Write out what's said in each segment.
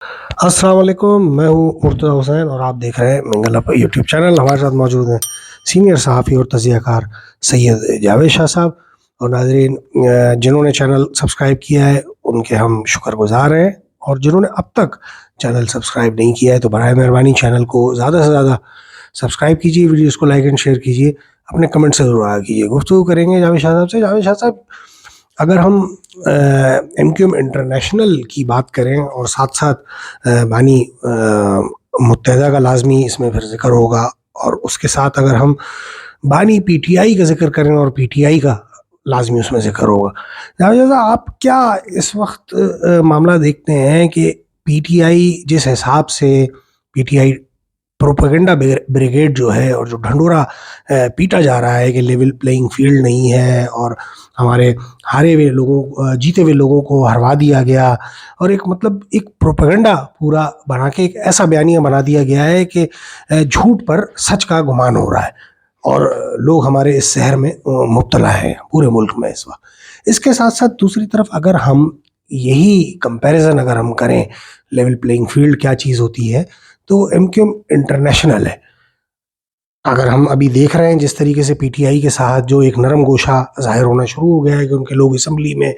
अस्सलाम वालेकुम, मैं हूँ मुर्तज़ा हुसैन और आप देख रहे हैं मंगल अप यूट्यूब चैनल। हमारे साथ मौजूद हैं सीनियर सहाफ़ी और तज़कियाकार सैयद जावेद शाह साहब। और नाज़रीन, जिन्होंने चैनल सब्सक्राइब किया है उनके हम शुक्रगुज़ार हैं, और जिन्होंने अब तक चैनल सब्सक्राइब नहीं किया है तो बराए मेहरबानी चैनल को ज़्यादा से ज़्यादा सब्सक्राइब कीजिए, वीडियोस को लाइक एंड शेयर कीजिए, अपने कमेंट से ज़रूर आगाह कीजिए। गुफ्तगू करेंगे जावेद शाह साहब से। जावेद शाह साहब, अगर हम एमक्यूएम इंटरनेशनल की बात करें और साथ साथ बानी मुत्तहदा का लाजमी इसमें फिर जिक्र होगा, और उसके साथ अगर हम बानी पीटीआई का जिक्र करें और पीटीआई का लाजमी उसमें जिक्र होगा। जावेद साहब, आप क्या इस वक्त मामला देखते हैं कि पीटीआई जिस हिसाब से पीटीआई प्रोपेगेंडा ब्रिगेड जो है, और जो ढंढूरा पीटा जा रहा है कि लेवल प्लेइंग फील्ड नहीं है और हमारे हारे हुए लोगों जीते हुए लोगों को हरवा दिया गया, और एक मतलब एक प्रोपेगेंडा पूरा बना के एक ऐसा बयानिया बना दिया गया है कि झूठ पर सच का गुमान हो रहा है, और लोग हमारे इस शहर में मुब्तला हैं पूरे मुल्क में इस वक्त। इसके साथ साथ दूसरी तरफ अगर हम यही कंपैरिजन अगर हम करें, लेवल प्लेइंग फील्ड क्या चीज़ होती है, तो एमक्यूएम इंटरनेशनल है। अगर हम अभी देख रहे हैं जिस तरीके से पीटीआई के साथ जो एक नरम गोशा ज़ाहिर होना शुरू हो गया है कि उनके लोग असम्बली में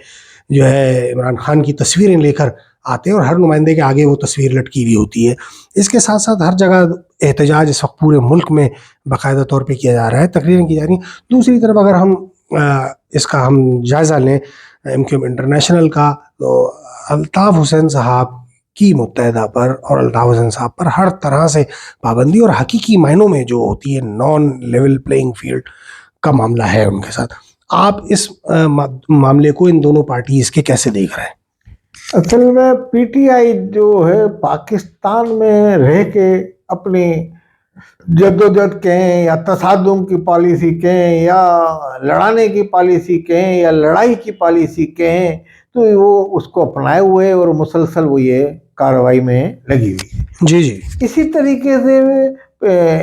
जो है इमरान खान की तस्वीरें लेकर आते हैं, और हर नुमाइंदे के आगे वो तस्वीर लटकी हुई होती है। इसके साथ साथ हर जगह एहतजाज इस वक्त पूरे मुल्क में बाकायदा तौर पे किया जा रहा है, तकरीरें की जा रही हैं। दूसरी तरफ अगर हम इसका हम जायज़ा लें एमक्यूएम इंटरनेशनल का, तो अल्ताफ़ हुसैन साहब की मुत्तहदा पर और अल्ताफ़ हुसैन साहब पर हर तरह से पाबंदी, और हकीकी मायनों में जो होती है नॉन लेवल प्लेइंग फील्ड का मामला है उनके साथ। आप इस मामले को इन दोनों पार्टीज के कैसे देख रहे हैं? असल में पीटीआई जो है पाकिस्तान में रह के अपनी जद्दोजहद कहें या तसादुम की पॉलिसी कहें या लड़ाने की पॉलिसी कहें या लड़ाई की पॉलिसी कहें, तो वो उसको अपनाए हुए है और मुसलसल वो ये कार्रवाई में लगी हुई है। जी जी। इसी तरीके से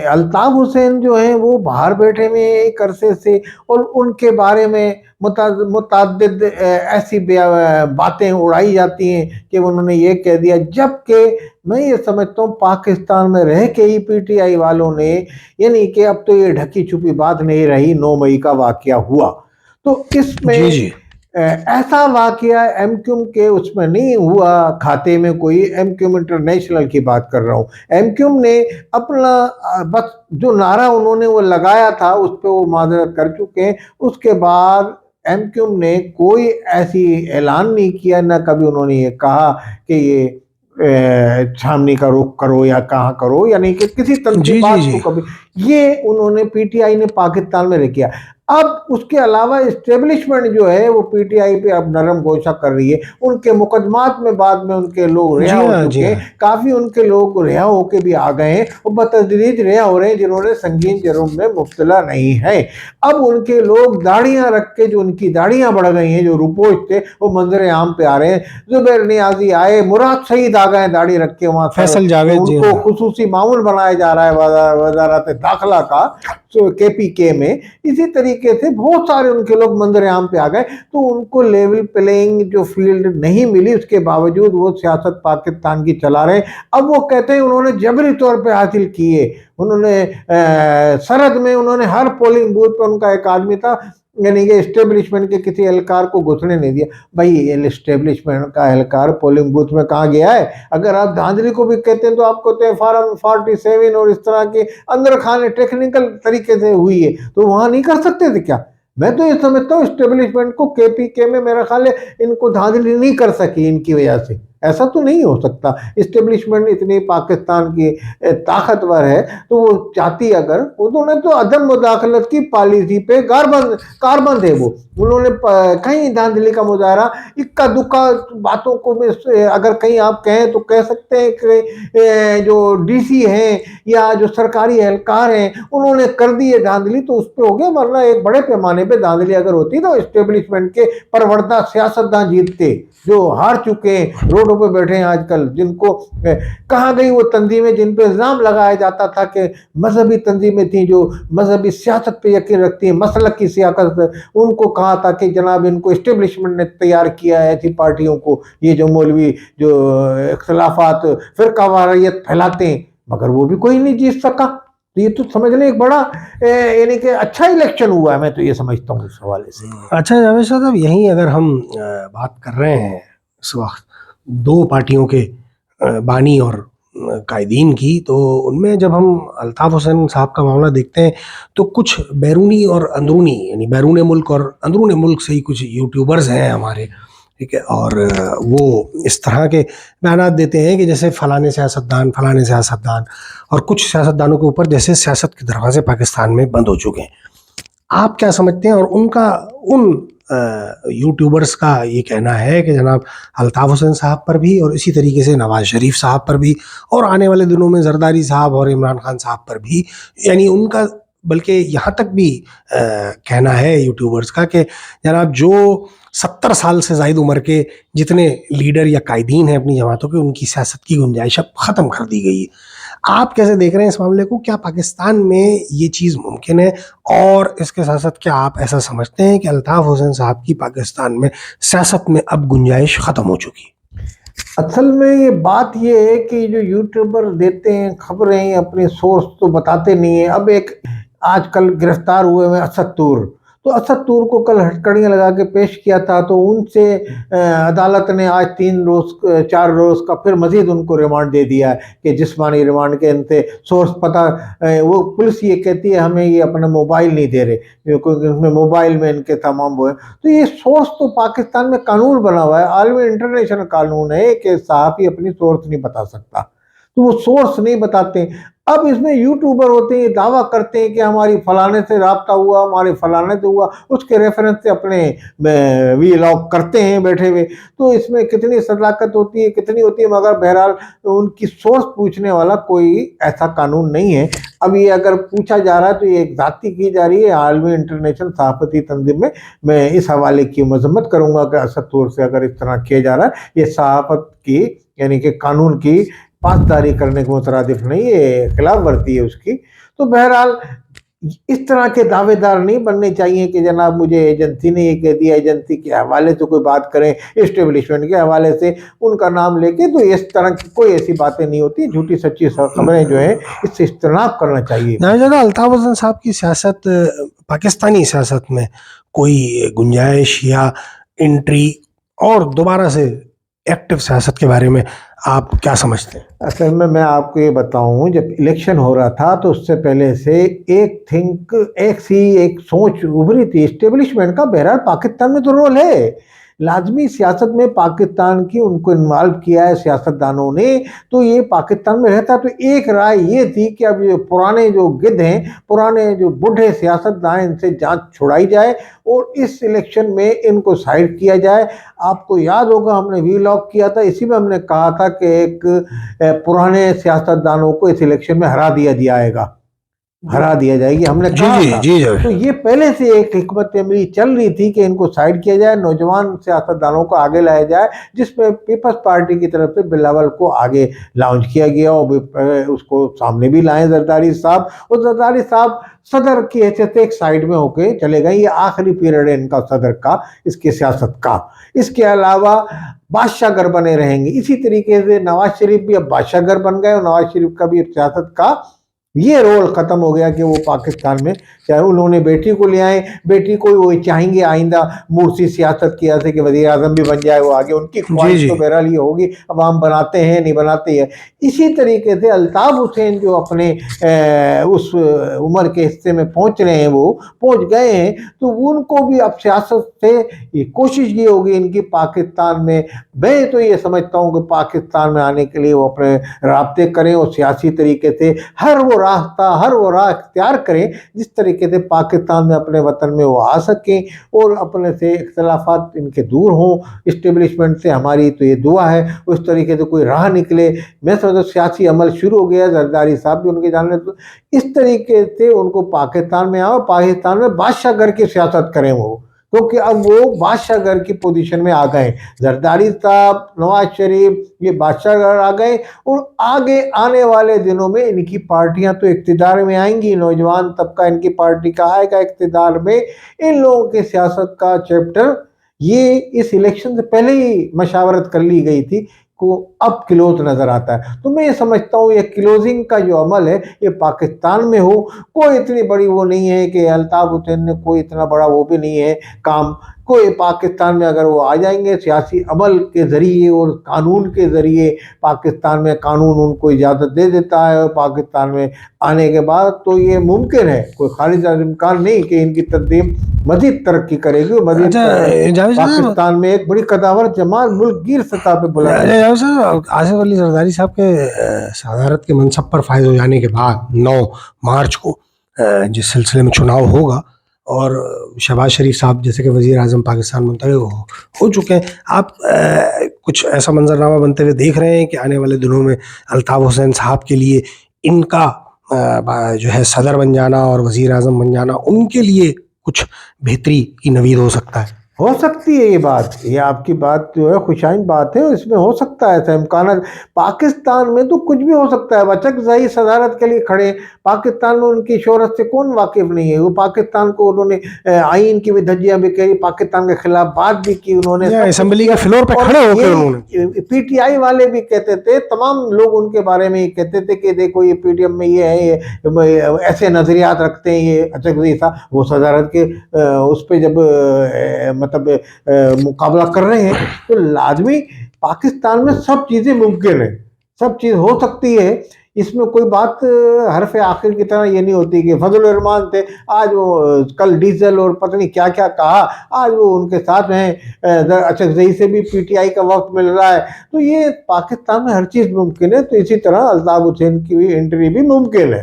अल्ताफ हुसैन जो है वो बाहर बैठे हुए हैं एक अरसे से, और उनके बारे में मुतअद्दिद ऐसी बातें उड़ाई जाती हैं कि उन्होंने ये कह दिया, जबकि मैं ये समझता हूँ पाकिस्तान में रह के ही पीटीआई वालों ने, यानी कि अब तो ये ढकी छुपी बात नहीं रही, 9 मई का वाकया हुआ, तो इसमें जी जी। ऐसा वाकया एमक्यूएम के उसमें नहीं हुआ खाते में कोई। एमक्यूएम इंटरनेशनल की बात कर रहा हूँ। एमक्यूएम ने अपना बस जो नारा उन्होंने वो लगाया था उस पर वो माजरत कर चुके हैं। उसके बाद एमक्यूएम ने कोई ऐसी ऐलान नहीं किया, ना कभी उन्होंने ये कहा कि ये छावनी का रुख करो या कहाँ करो, यानी कि किसी तरह की बात को कभी ये उन्होंने पीटीआई ने पाकिस्तान में किया। अब उसके अलावा इस्टेब्लिशमेंट जो है वो पीटीआई पे अब नरम गोशा कर रही है। उनके मुकदमात में बाद में उनके लोग रिहा हो चुके हैं, काफी उनके लोग रिहा होके भी आ गए हैं और बतदरीज रिहा हो रहे हैं जिन्होंने संगीन जुर्म में मुब्तला नहीं है। अब उनके लोग दाढ़ियां रख के, जो उनकी दाढ़ियां बढ़ गई हैं, जो रुपोश थे वो मंजर आम पे आ रहे हैं। जुबैर नियाजी आए, मुराद सईद आ गए दाढ़ी रख के वहां, फैसल जावेद उनको खुसूसी मामूल बनाया जा रहा है वजारत दाखिला का केपीके में। इसी तरीके से बहुत सारे उनके लोग मंजर आम पे आ गए, तो उनको लेवल प्लेइंग जो फील्ड नहीं मिली, उसके बावजूद वो सियासत पाकिस्तान की चला रहे। अब वो कहते हैं उन्होंने जबरी तौर पे हासिल किए, उन्होंने सरहद में उन्होंने हर पोलिंग बूथ पर उनका एक आदमी था, यानी कि एस्टेब्लिशमेंट के किसी एहलकार को घुसने नहीं दिया। भाई एस्टेब्लिशमेंट का एहलकार पोलिंग बूथ में कहाँ गया है? अगर आप धांधली को भी कहते हैं तो आपको तो फार्म 47 और इस तरह के अंदर खाने टेक्निकल तरीके से हुई है, तो वहां नहीं कर सकते थे क्या? मैं तो ये समझता हूँ एस्टेब्लिशमेंट को केपीके में मेरा ख्याल है इनको धांधली नहीं कर सकी इनकी वजह से। ऐसा तो नहीं हो सकता। एस्टेब्लिशमेंट इतनी पाकिस्तान की ताकतवर है, तो वो चाहती, अगर उन्होंने तो अदम मुदाखलत की पॉलिसी पे कारबंद है वो, उन्होंने कहीं धांधली का मुजाहरा, इक्का दुक्का बातों को भी अगर कहीं आप कहें तो कह सकते हैं कि जो डीसी हैं या जो सरकारी एहलकार हैं उन्होंने कर दी है धांधली, तो उस पर हो गया। वरना एक बड़े पैमाने पे धांधली अगर होती तो एस्टेब्लिशमेंट के परवरदा सियासतदान जीतते, जो हार चुके हैं, रोड ٹکٹوں پہ بیٹھے ہیں آج کل, جن کو کہاں گئی وہ تنظیمیں جن پہ الزام لگایا جاتا تھا کہ مذہبی تنظیمیں تھیں جو مذہبی سیاست پہ یقین رکھتی ہیں, مسلک کی سیاست, ان کو کہا تھا کہ جناب ان کو اسٹیبلشمنٹ نے تیار کیا ہے ایسی پارٹیوں کو, یہ جو مولوی جو اختلافات فرقہ واریت پھیلاتے ہیں, مگر وہ بھی کوئی نہیں جیت سکا. تو یہ تو سمجھ لیں ایک بڑا یعنی کہ اچھا الیکشن ہوا ہے, میں تو یہ سمجھتا ہوں اس حوالے سے. اچھا جاوید صاحب, یہیں اگر ہم بات کر رہے ہیں اس وقت دو پارٹیوں کے بانی اور قائدین کی, تو ان میں جب ہم الطاف حسین صاحب کا معاملہ دیکھتے ہیں تو کچھ بیرونی اور اندرونی, یعنی بیرون ملک اور اندرون ملک سے ہی کچھ یوٹیوبرز ہیں ہمارے, ٹھیک ہے, اور وہ اس طرح کے بیانات دیتے ہیں کہ جیسے فلاں سیاستدان اور کچھ سیاستدانوں کے اوپر جیسے سیاست کے دروازے پاکستان میں بند ہو چکے ہیں. آپ کیا سمجھتے ہیں؟ اور ان یوٹیوبرز کا یہ کہنا ہے کہ جناب الطاف حسین صاحب پر بھی اور اسی طریقے سے نواز شریف صاحب پر بھی اور آنے والے دنوں میں زرداری صاحب اور عمران خان صاحب پر بھی, یعنی ان کا بلکہ یہاں تک بھی کہنا ہے یوٹیوبرز کا کہ جناب جو 70 سال سے زائد عمر کے جتنے لیڈر یا قائدین ہیں اپنی جماعتوں کے, ان کی سیاست کی گنجائش اب ختم کر دی گئی ہے. آپ کیسے دیکھ رہے ہیں اس معاملے کو؟ کیا پاکستان میں یہ چیز ممکن ہے؟ اور اس کے ساتھ ساتھ کیا آپ ایسا سمجھتے ہیں کہ الطاف حسین صاحب کی پاکستان میں سیاست میں اب گنجائش ختم ہو چکی ہے؟ اصل میں یہ بات یہ ہے کہ جو یوٹیوبر دیتے ہیں خبریں اپنے سورس تو بتاتے نہیں ہیں. اب ایک آج کل گرفتار ہوئے ہوئے اسد طور, تو اسد طور کو کل ہتکڑیاں لگا کے پیش کیا تھا, تو ان سے عدالت نے آج 4 روز کا پھر مزید ان کو ریمانڈ دے دیا ہے کہ جسمانی ریمانڈ کے انتے سورس پتہ, وہ پولیس یہ کہتی ہے ہمیں یہ اپنا موبائل نہیں دے رہے کیونکہ اس میں موبائل میں ان کے تمام وہ ہیں. تو یہ سورس تو پاکستان میں قانون بنا ہوا ہے, عالمی انٹرنیشنل قانون ہے کہ صحافی اپنی سورس نہیں بتا سکتا, تو وہ سورس نہیں بتاتے. اب اس میں یوٹیوبر ہوتے ہیں دعویٰ کرتے ہیں کہ ہماری فلانے سے رابطہ ہوا, ہمارے فلانے سے ہوا, اس کے ریفرنس سے اپنے وی لاگ کرتے ہیں بیٹھے ہوئے. تو اس میں کتنی صداقت ہوتی ہے کتنی ہوتی ہے, مگر بہرحال ان کی سورس پوچھنے والا کوئی ایسا قانون نہیں ہے. اب یہ اگر پوچھا جا رہا ہے تو یہ ایک ذاتی کی جا رہی ہے عالمی انٹرنیشنل صحافتی تنظیم میں اس حوالے کی مذمت کروں گا کہ اسد طور سے اگر اس طرح کیا جا رہا ہے, یہ صحافت کی یعنی کہ قانون کی پاسداری کرنے کے مترادف نہیں, یہ خلاف ورزی ہے اس کی. تو بہرحال اس طرح کے دعوے دار نہیں بننے چاہیے کہ جناب مجھے ایجنسی نے یہ کہہ دیا, ایجنسی کے حوالے سے کوئی بات کریں, اسٹیبلشمنٹ کے حوالے سے ان کا نام لے کے, تو اس طرح کی کوئی ایسی باتیں نہیں ہوتی. جھوٹی سچی خبریں جو ہیں اس سے اجتناب کرنا چاہیے. زیادہ الطاف حسین صاحب کی سیاست پاکستانی سیاست میں کوئی گنجائش یا انٹری اور دوبارہ سے ایکٹیو سیاست کے بارے میں آپ کیا سمجھتے ہیں؟ اصل میں آپ کو یہ بتاؤں, جب الیکشن ہو رہا تھا تو اس سے پہلے سے ایک سوچ ابھری تھی اسٹیبلشمنٹ کا. بہرحال پاکستان میں تو رول ہے, لازمی سیاست میں پاکستان کی ان کو انوالو کیا ہے سیاستدانوں نے, تو یہ پاکستان میں رہتا. تو ایک رائے یہ تھی کہ اب یہ پرانے جو گدھ ہیں, پرانے جو بڈھے سیاستدان, ان سے جانچ چھڑائی جائے اور اس الیکشن میں ان کو سائڈ کیا جائے. آپ کو یاد ہوگا ہم نے وی لاگ کیا تھا, اسی میں ہم نے کہا تھا کہ ایک پرانے سیاستدانوں کو اس الیکشن میں ہرا دیا جائے گی, ہم نے کہا تھا. تو یہ پہلے سے ایک حکمت عملی چل رہی تھی کہ ان کو سائڈ کیا جائے, نوجوان سیاستدانوں کو آگے لایا جائے, جس میں پیپلز پارٹی کی طرف سے بلاول کو آگے لانچ کیا گیا اور اس کو سامنے بھی لائیں زرداری صاحب. اور زرداری صاحب صدر کی حیثیت سے ایک سائیڈ میں ہو کے چلے گئے. یہ آخری پیریڈ ہے ان کا صدر کا, اس کی سیاست کا. اس کے علاوہ بادشاہ گر بنے رہیں گے. اسی طریقے سے نواز شریف بھی اب بادشاہ گر بن گئے, اور نواز شریف کا بھی سیاست کا یہ رول ختم ہو گیا کہ وہ پاکستان میں چاہے انہوں نے بیٹی کو لے آئے, بیٹی کو وہ چاہیں گے آئندہ مرسی سیاست کی ایسے کہ وزیر اعظم بھی بن جائے, وہ آگے ان کی خواہش تو بہرحال یہ ہوگی, عوام بناتے ہیں نہیں بناتے ہیں. اسی طریقے سے الطاف حسین جو اپنے اس عمر کے حصے میں پہنچ رہے ہیں, وہ پہنچ گئے ہیں, تو ان کو بھی اب سیاست سے یہ کوشش یہ ہوگی ان کی پاکستان میں. میں تو یہ سمجھتا ہوں کہ پاکستان میں آنے کے لیے وہ اپنے رابطے کریں اور سیاسی طریقے سے ہر وہ راہ اختیار کریں جس طریقے سے پاکستان میں اپنے وطن میں وہ آ سکیں اور اپنے سے اختلافات ان کے دور ہوں. اسٹیبلشمنٹ سے ہماری تو یہ دعا ہے اس طریقے سے کوئی راہ نکلے. میں سمجھتا ہوں سیاسی عمل شروع ہو گیا, زرداری صاحب بھی ان کے جاننے, تو اس طریقے سے ان کو پاکستان میں آؤ, پاکستان میں بادشاہ گر کی سیاست کریں, وہ क्योंकि अब वो बादशाह घर की पोजीशन में आ गए। जरदारी साहब, नवाज शरीफ, ये बादशाह घर आ गए और आगे आने वाले दिनों में इनकी पार्टियां तो इक्तिदार में आएंगी, नौजवान तबका इनकी पार्टी का आएगा इक्तिदार में। इन लोगों के सियासत का चैप्टर ये इस इलेक्शन से पहले ही मशावरत कर ली गई थी को अब क्लोज नजर आता है। तो मैं ये समझता हूँ ये क्लोजिंग का जो अमल है ये पाकिस्तान में हो, कोई इतनी बड़ी वो नहीं है कि अल्ताफ हुसैन ने कोई इतना बड़ा वो भी नहीं है काम, कोई पाकिस्तान में अगर वो आ जाएंगे सियासी अमल के ज़रिए और कानून के ज़रिए, पाकिस्तान में कानून उनको इजाज़त दे देता है और पाकिस्तान में आने के बाद तो ये मुमकिन है, कोई खारिज इम्कान नहीं कि इनकी तंजीम मजीद तरक्की करेगी और मजीद जावेद साहब, पाकिस्तान में एक बड़ी कदावर जमात मुल्क गिर सतह पे बुला। जावेद साहब, आसिफ अली जरदारी साहब के सदारत के मनसब पर फायज हो जाने के बाद 9 मार्च को जिस सिलसिले में चुनाव होगा और शहबाज शरीफ साहब जैसे कि वज़ीर आज़म पाकिस्तान मुंतखब हो चुके हैं, आप कुछ ऐसा मंजरनामा बनते हुए देख रहे हैं कि आने वाले दिनों में अल्ताफ हुसैन साहब के लिए इनका जो है सदर बन जाना और वज़ीर आज़म बन जाना उनके लिए कुछ बेहतरी की नवीद हो सकता है? हो सकती है ये बात, ये आपकी बात जो है खुशाइन बात है, इसमें हो सकता है ऐसा इम्कान। पाकिस्तान में तो कुछ भी हो सकता है। बचकज़ई सदारत के लिए खड़े, पाकिस्तान में उनकी शोहरत से कौन वाकिफ नहीं है। वो पाकिस्तान को उन्होंने आइन की भी धज्जियाँ भी करी, पाकिस्तान के खिलाफ बात भी की उन्होंने, असेंबली के फ्लोर पे खड़े होकर उन्होंने। PTI वाले भी कहते थे, तमाम लोग उनके बारे में कहते थे कि देखो ये PDM में ये है, ये ऐसे नजरियात रखते हैं ये बचकज़ई साहब। वो सदारत के उस पर जब मतलब मुकाबला कर रहे हैं तो लाजमी पाकिस्तान में सब चीज़ें मुमकिन है, सब चीज़ हो सकती है। इसमें कोई बात हरफ आखिर की तरह ये नहीं होती कि फजल रहमान थे आज वो कल डीजल और पता नहीं क्या क्या कहा, आज वो उनके साथ हैं। अचकज़ई से भी PTI का वक्त मिल रहा है। तो ये पाकिस्तान में हर चीज़ मुमकिन है, तो इसी तरह अल्ताफ हुसैन की भी एंट्री भी मुमकिन है।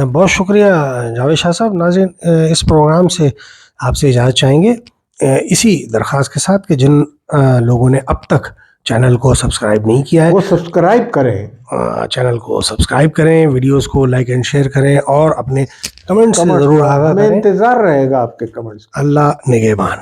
बहुत शुक्रिया जावेद शाह साहब। नाज़रीन, इस प्रोग्राम से आपसे इजाज़त चाहेंगे इसी दरख्वास्त के साथ कि जिन लोगों ने अब तक चैनल को सब्सक्राइब नहीं किया है वो सब्सक्राइब करें, चैनल को सब्सक्राइब करें, वीडियोस को लाइक एंड शेयर करें और अपने कमेंट्स से ज़रूर आगाह करें। इंतज़ार रहेगा आपके कमेंट्स। अल्लाह निगहबान।